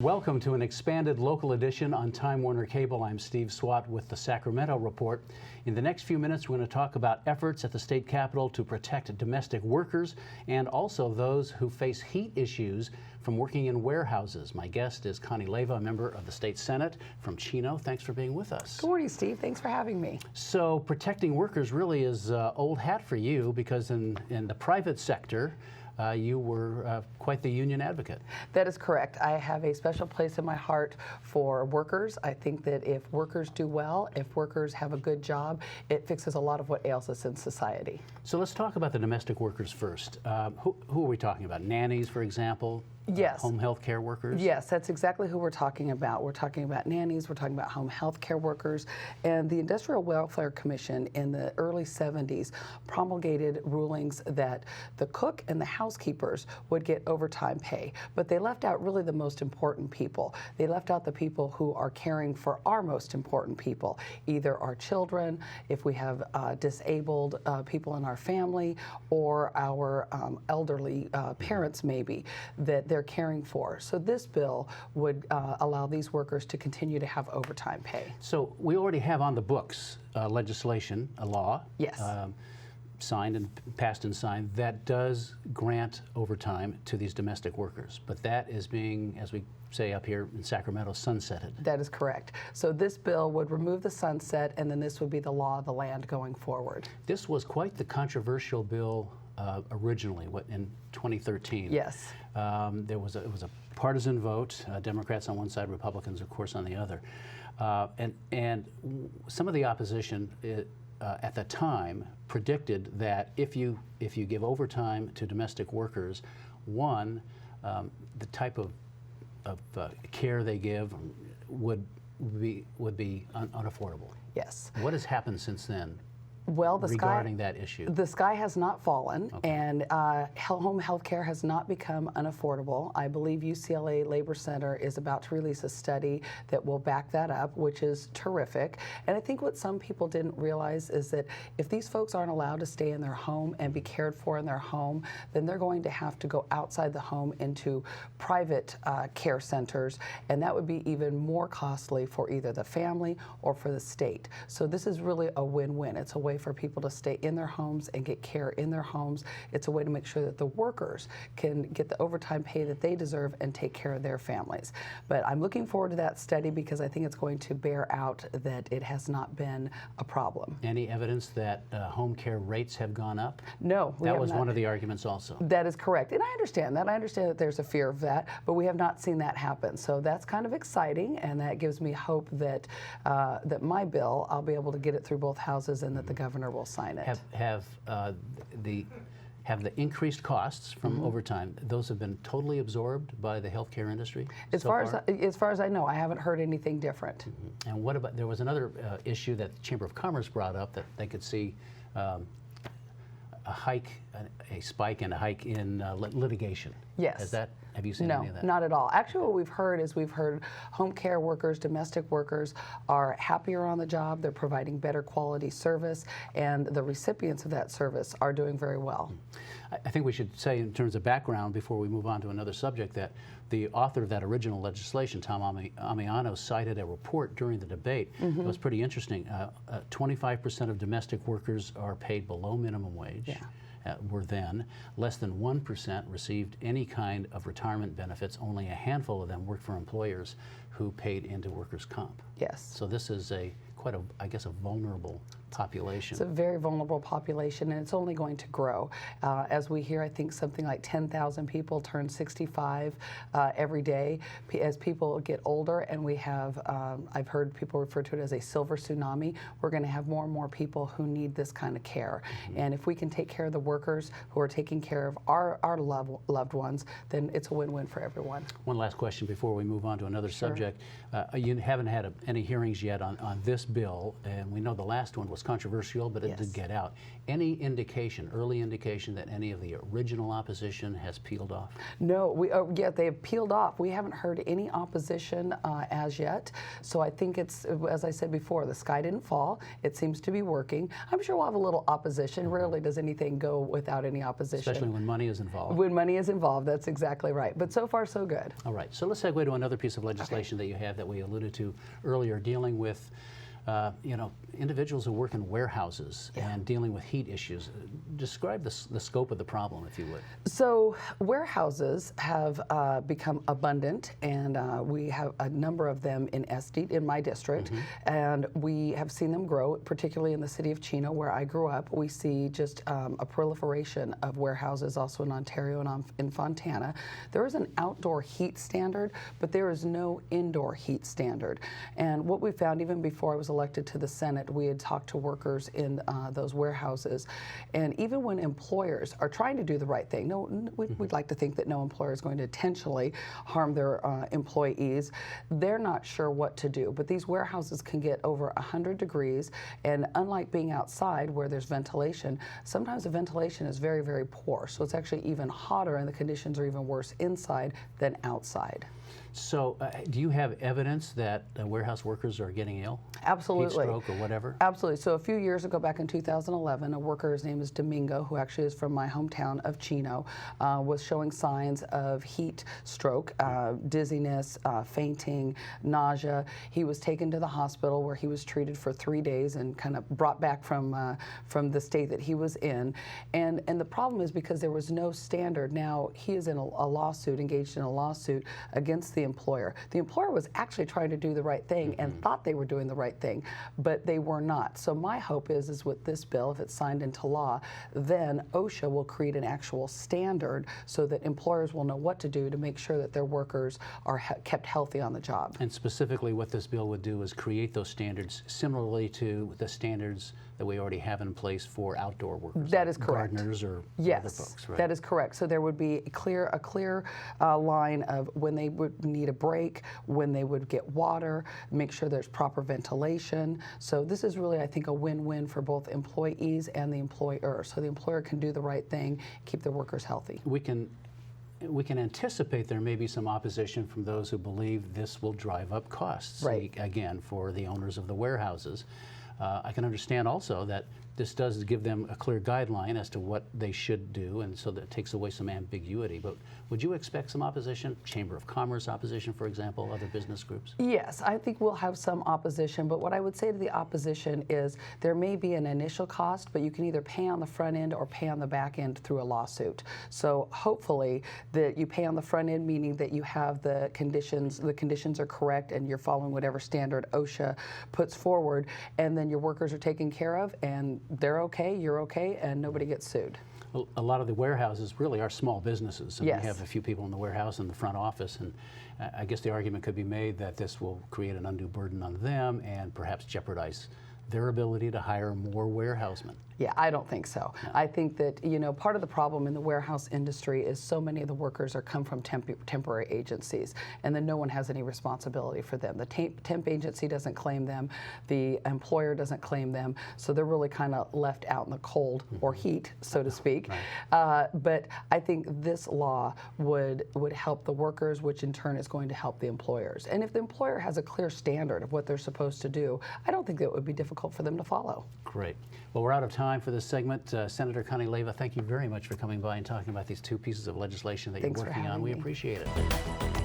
Welcome to an expanded local edition on Time Warner Cable. I'm Steve Swatt with the Sacramento Report. In the next few minutes, we're going to talk about efforts at the state capitol to protect domestic workers and also those who face heat issues from working in warehouses. My guest is Connie Leyva, a member of the state Senate from Chino. Thanks for being with us. Good morning, Steve. Thanks for having me. So protecting workers really is old hat for you, because in the private sector, you were quite the union advocate. That is correct. I have a special place in my heart for workers. I think that if workers do well, if workers have a good job, it fixes a lot of what ails us in society. So let's talk about the domestic workers first. Who are we talking about? Nannies, for example? Yes. Home health care workers? Yes, that's exactly who we're talking about. We're talking about nannies, we're talking about home health care workers, and the Industrial Welfare Commission in the early 70s promulgated rulings that the cook and the housekeepers would get overtime pay, but they left out really the most important people. They left out the people who are caring for our most important people, either our children, if we have disabled people in our family, or our elderly parents maybe, that they're caring for. So this bill would allow these workers to continue to have overtime pay. So we already have on the books legislation, a law, yes, signed and passed and signed, that does grant overtime to these domestic workers. But that is being, as we say up here in Sacramento, sunsetted. That is correct. So this bill would remove the sunset, and then this would be the law of the land going forward. This was quite the controversial bill originally, in 2013. Yes. It was a partisan vote, Democrats on one side, Republicans, of course, on the other. And some of the opposition at the time predicted that if you give overtime to domestic workers, one, the type of care they give would be unaffordable. Yes. What has happened since then? Well, regarding that issue? The sky has not fallen, okay, and home health care has not become unaffordable. I believe UCLA Labor Center is about to release a study that will back that up, which is terrific. And I think what some people didn't realize is that if these folks aren't allowed to stay in their home and be cared for in their home, then they're going to have to go outside the home into private care centers, and that would be even more costly for either the family or for the state. So this is really a win-win. It's a way for people to stay in their homes and get care in their homes. It's a way to make sure that the workers can get the overtime pay that they deserve and take care of their families. But I'm looking forward to that study because I think it's going to bear out that it has not been a problem. Any evidence that home care rates have gone up? No. That was one of the arguments also. That is correct. And I understand that. I understand that there's a fear of that, but we have not seen that happen. So that's kind of exciting, and that gives me hope that that my bill, I'll be able to get it through both houses and that the governor will sign it. Have the increased costs from overtime, those have been totally absorbed by the healthcare industry? As far as I know, I haven't heard anything different. And what about, there was another issue that the Chamber of Commerce brought up, that they could see a spike and a hike in litigation. Yes. Have you seen any of that? No, not at all. Actually, what we've heard is home care workers, domestic workers are happier on the job. They're providing better quality service, and the recipients of that service are doing very well. I think we should say, in terms of background, before we move on to another subject, that the author of that original legislation, Tom Amiano, cited a report during the debate. It was pretty interesting. 25% of domestic workers are paid below minimum wage. Yeah. Were then. Less than 1% received any kind of retirement benefits. Only a handful of them worked for employers who paid into workers' comp. Yes. So this is quite a vulnerable population. It's a very vulnerable population, and it's only going to grow. As we hear, I think something like 10,000 people turn 65 every day. As people get older, and we have, I've heard people refer to it as a silver tsunami, we're going to have more and more people who need this kind of care. And if we can take care of the workers who are taking care of our loved ones, then it's a win-win for everyone. One last question before we move on to another Sure. subject. You haven't had any hearings yet on this bill, and we know the last one was controversial, but it Yes. did get out. Any indication, early indication, that any of the original opposition has peeled off? No, yeah, they have peeled off. We haven't heard any opposition as yet. So I think it's, as I said before, the sky didn't fall. It seems to be working. I'm sure we'll have a little opposition. Rarely does anything go without any opposition. Especially when money is involved. When money is involved, that's exactly right. But so far, so good. All right, so let's segue to another piece of legislation that you have that we alluded to earlier, dealing with individuals who work in warehouses and dealing with heat issues. Describe the scope of the problem, if you would. So warehouses have become abundant, and we have a number of them in SD, in my district, and we have seen them grow, particularly in the city of Chino, where I grew up. We see just a proliferation of warehouses also in Ontario and in Fontana. There is an outdoor heat standard, but there is no indoor heat standard. And what we found, even before I was elected to the Senate, we had talked to workers in those warehouses, and even when employers are trying to do the right thing, we'd like to think that no employer is going to intentionally harm their employees, they're not sure what to do. But these warehouses can get over 100 degrees, and unlike being outside where there's ventilation, sometimes the ventilation is very, very poor. So it's actually even hotter, and the conditions are even worse inside than outside. So do you have evidence that warehouse workers are getting ill? Absolutely. Heat stroke or whatever? Absolutely. So a few years ago, back in 2011, a worker, his name is Domingo, who actually is from my hometown of Chino, was showing signs of heat stroke, dizziness, fainting, nausea. He was taken to the hospital where he was treated for 3 days and kind of brought back from the state that he was in. And the problem is because there was no standard. Now he is in a lawsuit, engaged in a lawsuit against the employer. The employer was actually trying to do the right thing and thought they were doing the right thing, but they were not. So my hope is with this bill, if it's signed into law, then OSHA will create an actual standard so that employers will know what to do to make sure that their workers are kept healthy on the job. And specifically what this bill would do is create those standards similarly to the standards that we already have in place for outdoor workers. That is correct. Gardeners or yes, other folks, right? That is correct. So there would be a clear line of when they would need a break, when they would get water, make sure there's proper ventilation. So this is really, I think, a win-win for both employees and the employer. So the employer can do the right thing, keep their workers healthy. We can anticipate there may be some opposition from those who believe this will drive up costs, right, again, for the owners of the warehouses. I can understand also that this does give them a clear guideline as to what they should do, and so that takes away some ambiguity. But would you expect some opposition? Chamber of Commerce opposition, for example, other business groups? Yes, I think we'll have some opposition, but what I would say to the opposition is there may be an initial cost, but you can either pay on the front end or pay on the back end through a lawsuit. So hopefully that you pay on the front end, meaning that you have the conditions are correct and you're following whatever standard OSHA puts forward, and then your workers are taken care of and they're okay, you're okay, and nobody gets sued. Well, a lot of the warehouses really are small businesses. And yes. We have a few people in the warehouse and the front office, and I guess the argument could be made that this will create an undue burden on them and perhaps jeopardize their ability to hire more warehousemen. Yeah, I don't think so. No. I think that, part of the problem in the warehouse industry is so many of the workers come from temporary agencies, and then no one has any responsibility for them. The temp agency doesn't claim them, the employer doesn't claim them, so they're really kind of left out in the cold or heat, so to speak. Right. But I think this law would help the workers, which in turn is going to help the employers. And if the employer has a clear standard of what they're supposed to do, I don't think that would be difficult for them to follow. Great. Well, we're out of time for this segment. Senator Connie Leyva, thank you very much for coming by and talking about these two pieces of legislation that Thanks you're working on. We me. appreciate it.